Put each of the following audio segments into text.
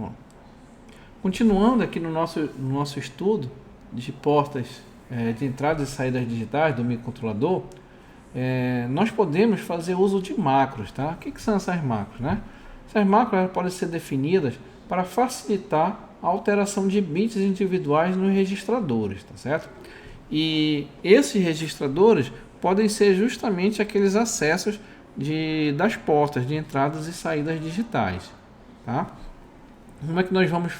Bom, continuando aqui no nosso estudo de portas de entradas e saídas digitais do microcontrolador, nós podemos fazer uso de macros, tá? O que são essas macros, né? Essas macros podem ser definidas para facilitar a alteração de bits individuais nos registradores, tá certo? E esses registradores podem ser justamente aqueles acessos das portas de entradas e saídas digitais, tá? Como é que nós vamos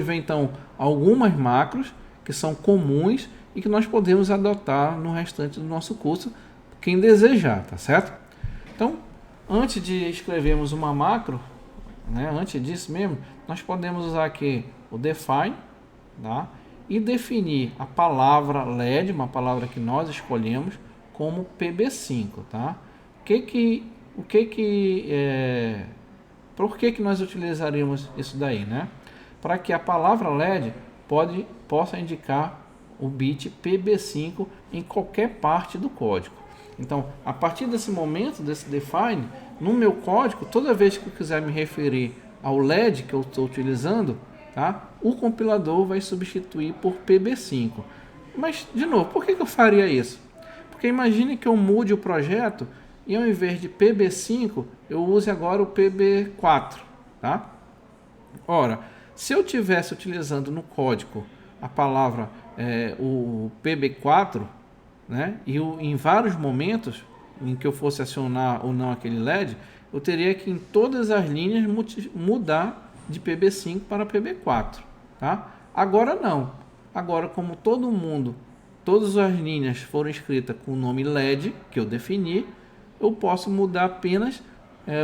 ver então algumas macros que são comuns e que nós podemos adotar no restante do nosso curso, quem desejar, tá certo? Então, antes de escrevermos uma macro, né, antes disso mesmo, nós podemos usar aqui o define, tá? E definir a palavra LED, uma palavra que nós escolhemos, como PB5, tá? Por que nós utilizaríamos isso daí, né? Para que a palavra LED possa indicar o bit PB5 em qualquer parte do código. Então, a partir desse momento, desse define, no meu código, toda vez que eu quiser me referir ao LED que eu estou utilizando, tá? O compilador vai substituir por PB5. Mas, de novo, por que eu faria isso? Porque imagine que eu mude o projeto e ao invés de PB5, eu use agora o PB4, tá? Ora, se eu estivesse utilizando no código a palavra o PB4, né, e em vários momentos em que eu fosse acionar ou não aquele LED, eu teria que em todas as linhas mudar de PB5 para PB4, tá? Agora não. Agora, como todas as linhas foram escritas com o nome LED que eu defini, eu posso mudar apenas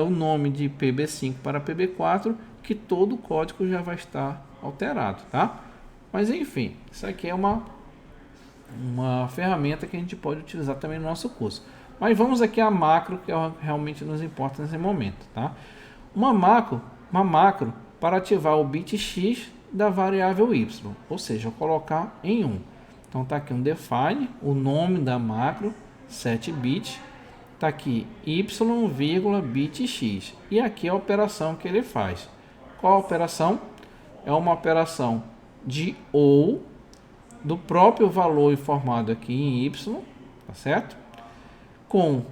o nome de PB5 para PB4, que todo o código já vai estar alterado, tá? Mas enfim, isso aqui é uma ferramenta que a gente pode utilizar também no nosso curso. Mas vamos aqui à macro, que realmente nos importa nesse momento, tá? Uma macro para ativar o bit X da variável Y, ou seja, colocar em 1. Então tá aqui um define, o nome da macro, 7 bits, tá aqui y, bit X, e aqui a operação que ele faz. Qual a operação? É uma operação de OU do próprio valor informado aqui em Y, tá certo? Com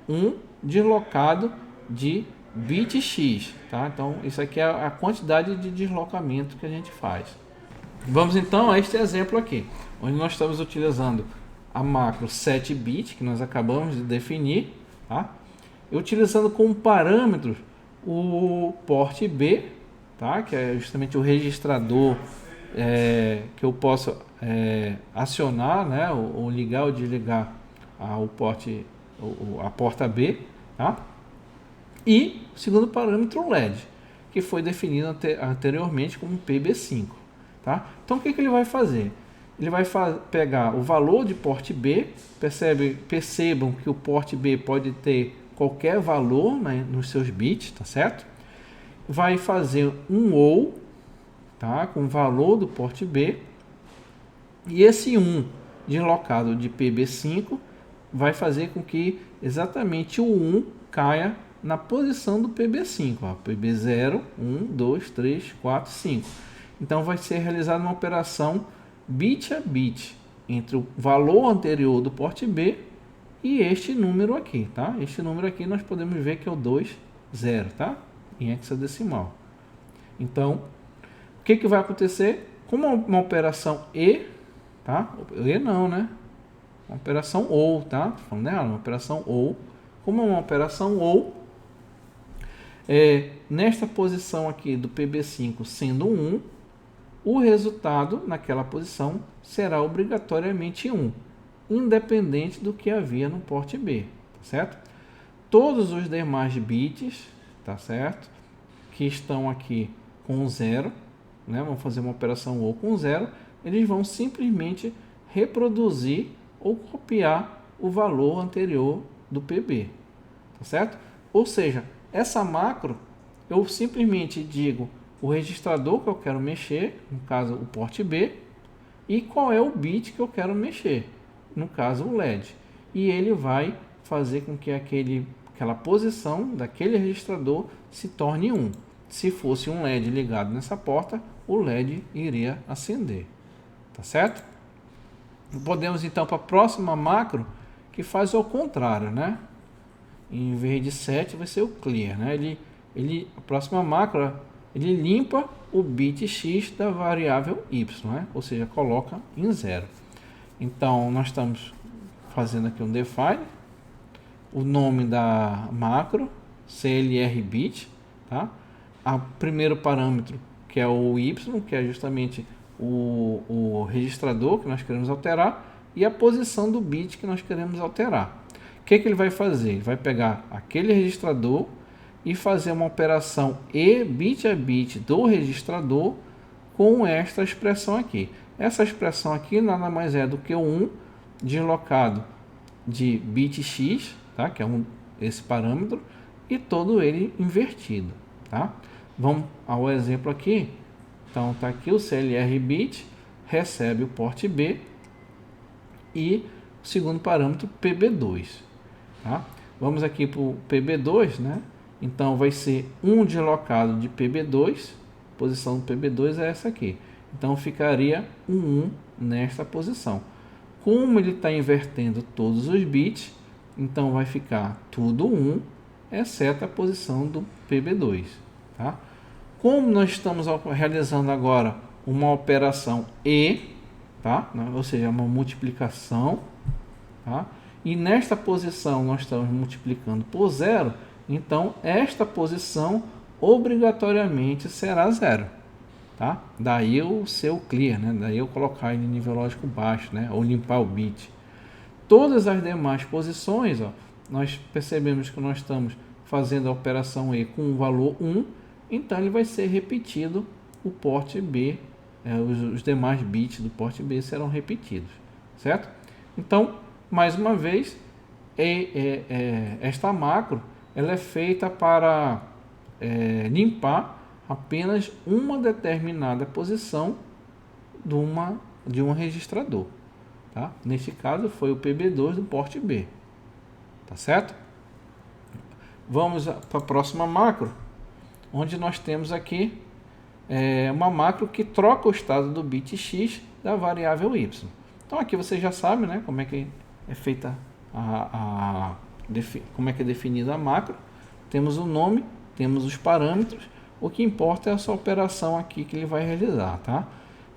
um deslocado de bit X, tá? Então isso aqui é a quantidade de deslocamento que a gente faz. Vamos então a este exemplo aqui, onde nós estamos utilizando a macro 7-bit que nós acabamos de definir, tá? E utilizando como parâmetros o port B, tá? Que é justamente o registrador que eu posso acionar, né? Ou ligar ou desligar a porta B, tá? E o segundo parâmetro, o LED, que foi definido anteriormente como PB5, tá? Então o que ele vai fazer? Ele vai pegar o valor de port B, percebam que o port B pode ter qualquer valor, né, nos seus bits, tá certo? Vai fazer um OU, tá, com o valor do port B, e esse 1 deslocado de PB5 vai fazer com que exatamente o 1 caia na posição do PB5, ó, PB0, 1, 2, 3, 4, 5. Então vai ser realizada uma operação bit a bit entre o valor anterior do port B e este número aqui, tá? Este número aqui nós podemos ver que é o 20, tá? Em hexadecimal. Então, o que vai acontecer? Como uma operação E, tá? E não, né? Uma operação OU, tá? Tô falando errado, uma operação OU. Como é uma operação OU, nesta posição aqui do PB5 sendo 1, o resultado naquela posição será obrigatoriamente 1, independente do que havia no port B, tá certo? Todos os demais bits, tá certo? Que estão aqui com 0, né? Vamos fazer uma operação OU com 0, eles vão simplesmente reproduzir ou copiar o valor anterior do PB, tá certo? Ou seja, essa macro eu simplesmente digo o registrador que eu quero mexer, no caso o port B, e qual é o bit que eu quero mexer, no caso o LED. E ele vai fazer com que aquela posição daquele registrador se torne 1. se fosse um LED ligado nessa porta, o LED iria acender, tá certo? Podemos então para a próxima macro, que faz ao contrário, né? Em vez de set vai ser o clear, né? A próxima macro, ele limpa o bit x da variável y, né? Ou seja, coloca em 0. Então nós estamos fazendo aqui um define, o nome da macro, clr bit, tá? O primeiro parâmetro, que é o y, que é justamente o registrador que nós queremos alterar, e a posição do bit que nós queremos alterar. O que ele vai fazer? Ele vai pegar aquele registrador e fazer uma operação e bit a bit do registrador com esta expressão aqui. Essa expressão aqui nada mais é do que o 1 deslocado de bit x, tá? Que é esse parâmetro, e todo ele invertido, tá? Vamos ao exemplo aqui. Então está aqui o clr bit, recebe o porte B e o segundo parâmetro PB2. Tá? Vamos aqui para o PB2, né? Então vai ser 1 deslocado de PB2, posição do PB2 é essa aqui. Então ficaria um 1 nesta posição. Como ele está invertendo todos os bits, então vai ficar tudo 1, exceto a posição do PB2. Tá? Como nós estamos realizando agora uma operação E, tá? Ou seja, uma multiplicação, tá? E nesta posição nós estamos multiplicando por 0, então esta posição obrigatoriamente será 0. Tá? Daí o seu clear, né? Daí eu colocar ele em nível lógico baixo, né? Ou limpar o bit. Todas as demais posições, ó, nós percebemos que nós estamos fazendo a operação E com o valor 1, então ele vai ser repetido o porte B, os demais bits do porte B serão repetidos, certo? Então, mais uma vez, esta macro ela é feita para limpar apenas uma determinada posição de um registrador, tá? Neste caso foi o PB2 do porte B, tá certo? Vamos para a próxima macro, onde nós temos aqui uma macro que troca o estado do bit x da variável y. Então aqui você já sabe, né, como é que é feita como é que é definida a macro. Temos o nome, temos os parâmetros. O que importa é essa operação aqui que ele vai realizar, tá?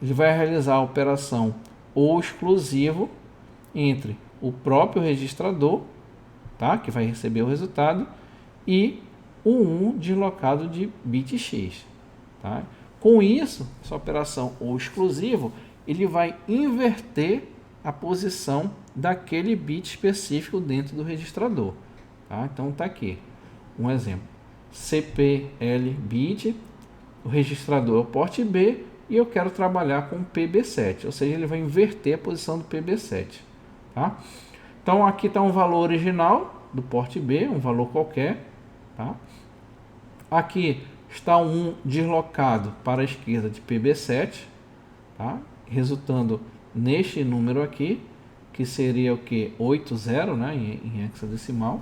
Ele vai realizar a operação ou exclusivo entre o próprio registrador, tá? Que vai receber o resultado, e o 1 deslocado de bit x, tá? Com isso, essa operação ou exclusivo, ele vai inverter a posição daquele bit específico dentro do registrador, tá? Então tá aqui um exemplo: CPL bit, o registrador é o porte B e eu quero trabalhar com PB7, ou seja, ele vai inverter a posição do PB7, tá? Então aqui está um valor original do porte B, um valor qualquer, tá? Aqui está um 1 deslocado para a esquerda de PB7, tá? Resultando neste número aqui, que seria o que? 80, né? em hexadecimal,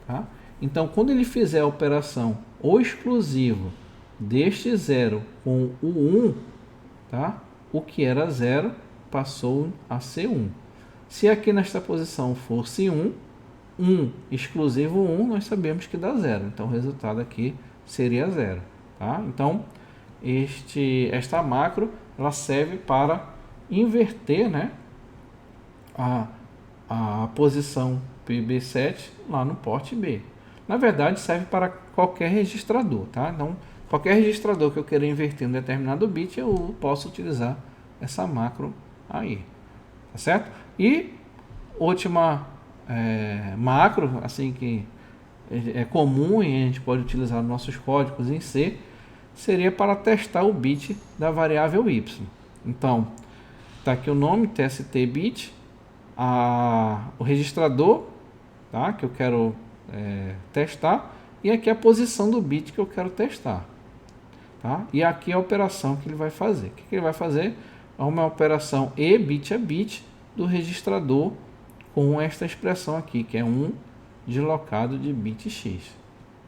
tá? Então, quando ele fizer a operação o exclusivo deste 0 com o 1, tá? O que era 0 passou a ser 1. Se aqui nesta posição fosse 1 exclusivo 1, nós sabemos que dá 0. Então, o resultado aqui seria 0. Tá? Então, esta macro ela serve para inverter, né, a posição PB7 lá no porte B. Na verdade, serve para qualquer registrador. Tá? Então, qualquer registrador que eu queira inverter um determinado bit, eu posso utilizar essa macro aí. Tá certo? E última macro, assim, que é comum e a gente pode utilizar nos nossos códigos em C, seria para testar o bit da variável y. Então, está aqui o nome, tst bit, o registrador, tá, que eu quero testar, e aqui a posição do bit que eu quero testar. Tá? E aqui a operação que ele vai fazer. O que ele vai fazer? É uma operação e bit a bit do registrador com esta expressão aqui, que é 1 deslocado de bit x.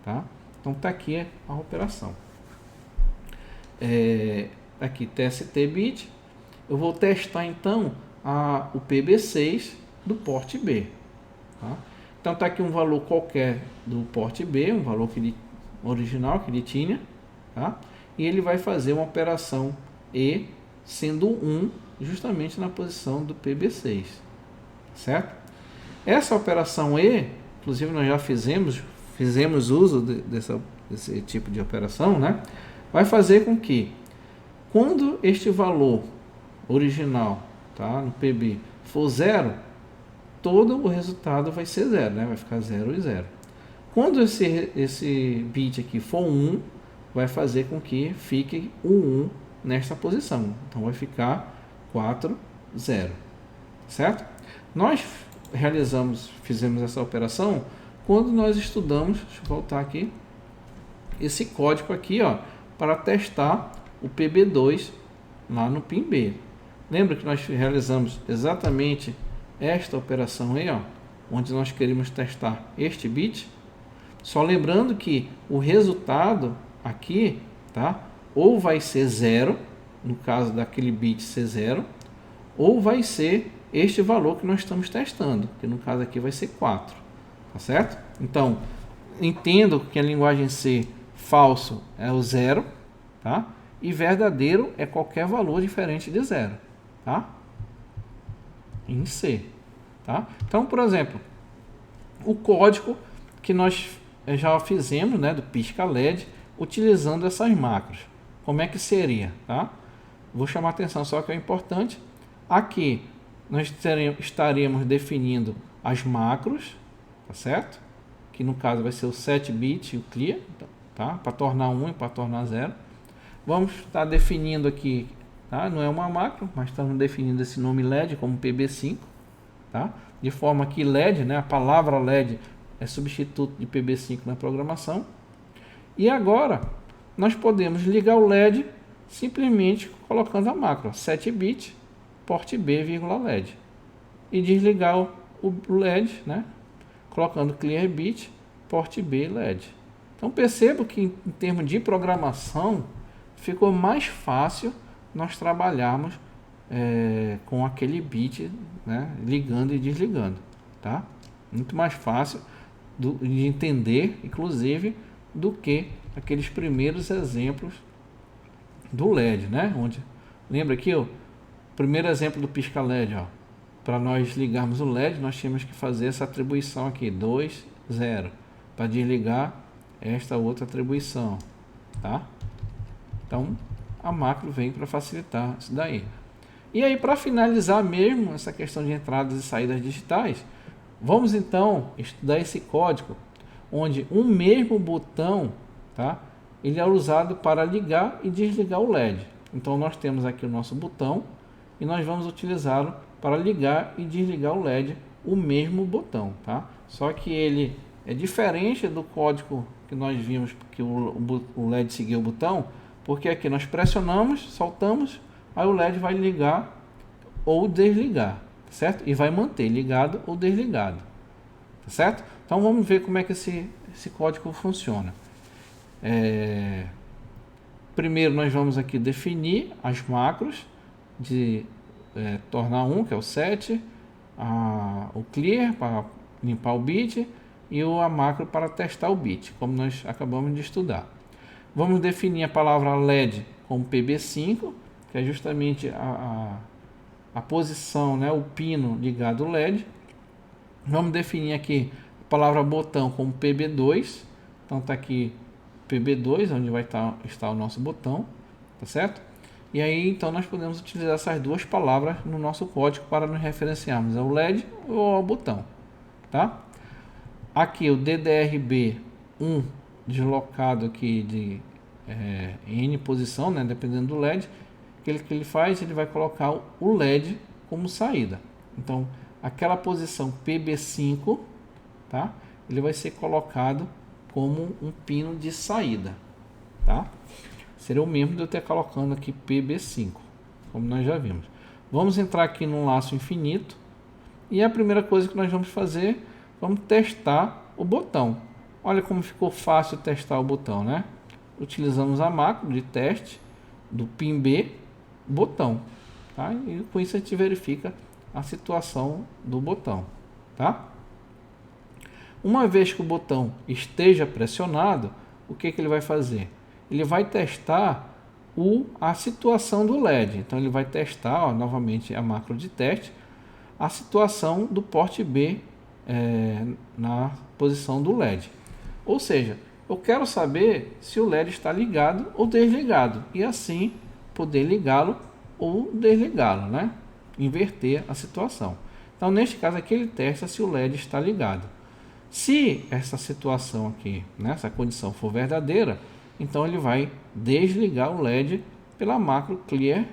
Tá? Então está aqui a operação. aqui TST bit, eu vou testar então o PB6 do porte B. Tá? Então está aqui um valor qualquer do porte B, um valor original que ele tinha, tá? E ele vai fazer uma operação E sendo 1 justamente na posição do PB6, certo? Essa operação E, inclusive nós já fizemos uso desse tipo de operação, né? Vai fazer com que quando este valor original, tá, no PB for 0, todo o resultado vai ser 0, né? Vai ficar 0 e 0. Quando esse bit aqui for 1, vai fazer com que fique o 1 nesta posição. Então vai ficar 4, 0. Certo? Nós fizemos essa operação quando nós estudamos, deixa eu voltar aqui, esse código aqui, ó, para testar o PB2 lá no pin B. Lembra que nós realizamos exatamente esta operação aí, ó, onde nós queríamos testar este bit? Só lembrando que o resultado aqui, tá, ou vai ser 0, no caso daquele bit ser 0, ou vai ser este valor que nós estamos testando, que no caso aqui vai ser 4, tá certo? Então, entendo que a linguagem C, falso é o 0, tá? E verdadeiro é qualquer valor diferente de 0, tá? Em C, tá? Então, por exemplo, o código que nós já fizemos, né, do pisca LED, utilizando essas macros. Como é que seria, tá? Vou chamar a atenção só que é importante. Aqui nós estaríamos definindo as macros, tá certo? Que no caso vai ser o set bit e o clear, tá? Para tornar 1 e para tornar 0. Vamos estar definindo aqui, tá? Não é uma macro, mas estamos definindo esse nome LED como PB5, tá? De forma que LED, né, a palavra LED é substituto de PB5 na programação. E agora nós podemos ligar o LED simplesmente colocando a macro set bit porte B, LED, e desligar o LED, né, colocando clear bit porte B LED. Então percebo que em termos de programação ficou mais fácil nós trabalharmos com aquele bit, né, ligando e desligando, tá? Muito mais fácil de entender, inclusive, do que aqueles primeiros exemplos do LED, né? Onde, lembra aqui, o primeiro exemplo do pisca LED, ó, para nós ligarmos o LED, nós tínhamos que fazer essa atribuição aqui, 2, 0, para desligar esta outra atribuição, tá? Então, a macro vem para facilitar isso daí. E aí, para finalizar mesmo essa questão de entradas e saídas digitais, vamos então estudar esse código, onde um mesmo botão, tá, ele é usado para ligar e desligar o LED. Então nós temos aqui o nosso botão e nós vamos utilizá-lo para ligar e desligar o LED, o mesmo botão, tá? Só que ele é diferente do código que nós vimos que o LED seguiu o botão, porque aqui nós pressionamos, soltamos, aí o LED vai ligar ou desligar, certo? E vai manter ligado ou desligado, tá certo? Então vamos ver como é que esse código funciona. Primeiro nós vamos aqui definir as macros de tornar 1, que é o set, o clear para limpar o bit e a macro para testar o bit, como nós acabamos de estudar. Vamos definir a palavra LED como PB5, que é justamente a posição, né, o pino ligado ao LED. Vamos definir aqui a palavra botão como PB2, então está aqui PB2, onde vai estar o nosso botão, tá certo? E aí então nós podemos utilizar essas duas palavras no nosso código para nos referenciarmos ao LED ou ao botão, tá? Aqui o DDRB1 deslocado aqui de N posição, né, dependendo do LED, que ele faz, ele vai colocar o LED como saída. Então aquela posição PB5, tá? Ele vai ser colocado como um pino de saída, tá? Seria o mesmo de eu ter colocando aqui PB5, como nós já vimos. Vamos entrar aqui no laço infinito e a primeira coisa que nós vamos fazer, vamos testar o botão. Olha como ficou fácil testar o botão, né? Utilizamos a macro de teste do pin B botão, tá? E com isso a gente verifica a situação do botão, tá? Uma vez que o botão esteja pressionado, o que ele vai fazer? Ele vai testar a situação do LED. Então ele vai testar, ó, novamente a macro de teste, a situação do porte B na posição do LED. Ou seja, eu quero saber se o LED está ligado ou desligado e assim poder ligá-lo ou desligá-lo, né? Inverter a situação. Então neste caso aqui ele testa se o LED está ligado. Se essa situação aqui, né, essa condição for verdadeira, então ele vai desligar o LED pela macro clear,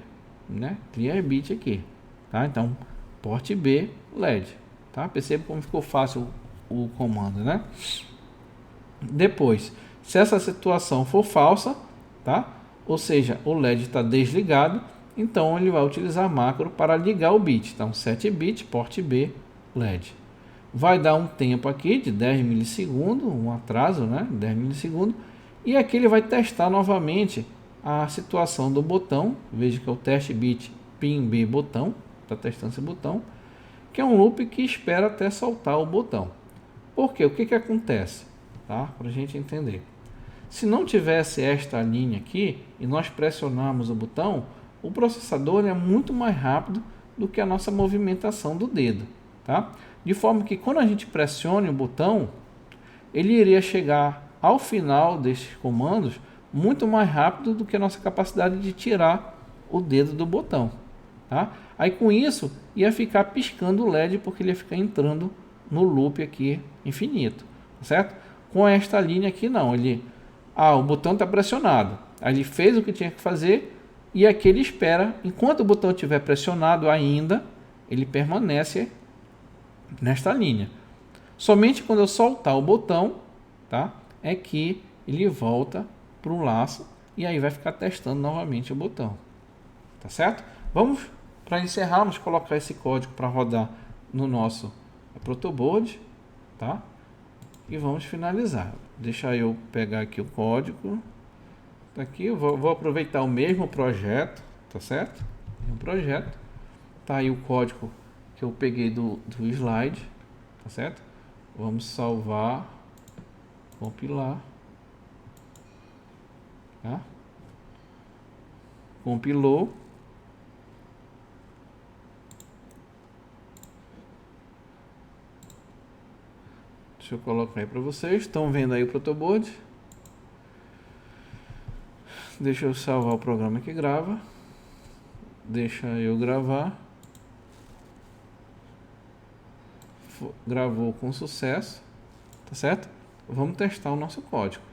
né, clear bit aqui, tá? Então porte B LED, tá? Perceba como ficou fácil o comando, né? Depois, se essa situação for falsa, tá? Ou seja, o LED está desligado, então ele vai utilizar a macro para ligar o bit. Então, 7 bit, porte B, LED. Vai dar um tempo aqui de 10 milissegundos, um atraso, né? 10 milissegundos. E aqui ele vai testar novamente a situação do botão. Veja que é o teste bit pin B botão. Está testando esse botão. Que é um loop que espera até soltar o botão. Por quê? O que acontece? Tá? Para a gente entender. Se não tivesse esta linha aqui e nós pressionarmos o botão, o processador é muito mais rápido do que a nossa movimentação do dedo, tá? De forma que quando a gente pressione o botão, ele iria chegar ao final desses comandos muito mais rápido do que a nossa capacidade de tirar o dedo do botão, tá? Aí com isso ia ficar piscando o LED porque ele ia ficar entrando no loop aqui infinito, certo? Com esta linha aqui não, o botão está pressionado, aí ele fez o que tinha que fazer e aqui ele espera, enquanto o botão estiver pressionado ainda, ele permanece nesta linha. Somente quando eu soltar o botão, tá, é que ele volta para o laço e aí vai ficar testando novamente o botão, tá certo? Vamos, para encerrarmos, colocar esse código para rodar no nosso protoboard, tá? E vamos finalizar. Deixa eu pegar aqui o código. Tá aqui, eu vou aproveitar o mesmo projeto, tá certo? Um projeto. Tá aí o código que eu peguei do slide, tá certo? Vamos salvar, compilar, tá? Compilou. Deixa eu colocar aí para vocês. Estão vendo aí o protoboard? Deixa eu salvar o programa que grava. Deixa eu gravar. Gravou com sucesso, tá certo? Vamos testar o nosso código.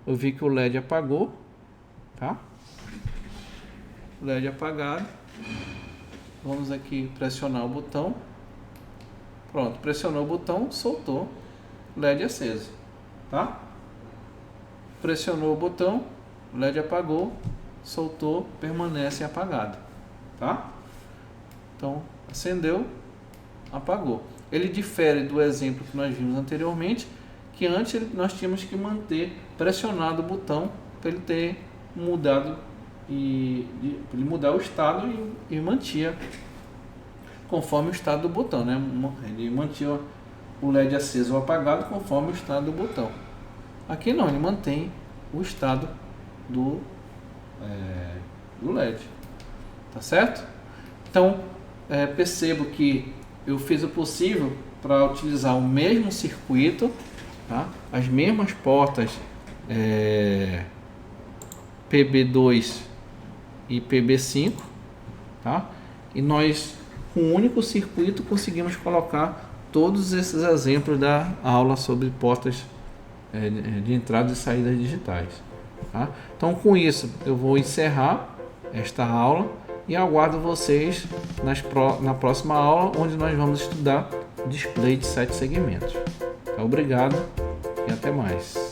Eu vi que o LED apagou, tá? LED apagado. Vamos aqui pressionar o botão. Pronto, pressionou o botão, soltou. LED aceso, tá? Pressionou o botão, LED apagou, soltou, permanece apagado, tá? Então, acendeu, apagou. Ele difere do exemplo que nós vimos anteriormente, que antes nós tínhamos que manter pressionado o botão para ele ter mudado ele mudar o estado e mantinha conforme o estado do botão, né? Ele mantinha o LED aceso ou apagado conforme o estado do botão. Aqui não, ele mantém o estado do LED, tá certo? Então percebo que eu fiz o possível para utilizar o mesmo circuito, tá? As mesmas portas PB2 e PB5, tá? E nós com um único circuito conseguimos colocar todos esses exemplos da aula sobre portas de entrada e saída digitais, tá? Então com isso eu vou encerrar esta aula e aguardo vocês na próxima aula, onde nós vamos estudar display de 7 segmentos. Obrigado e até mais.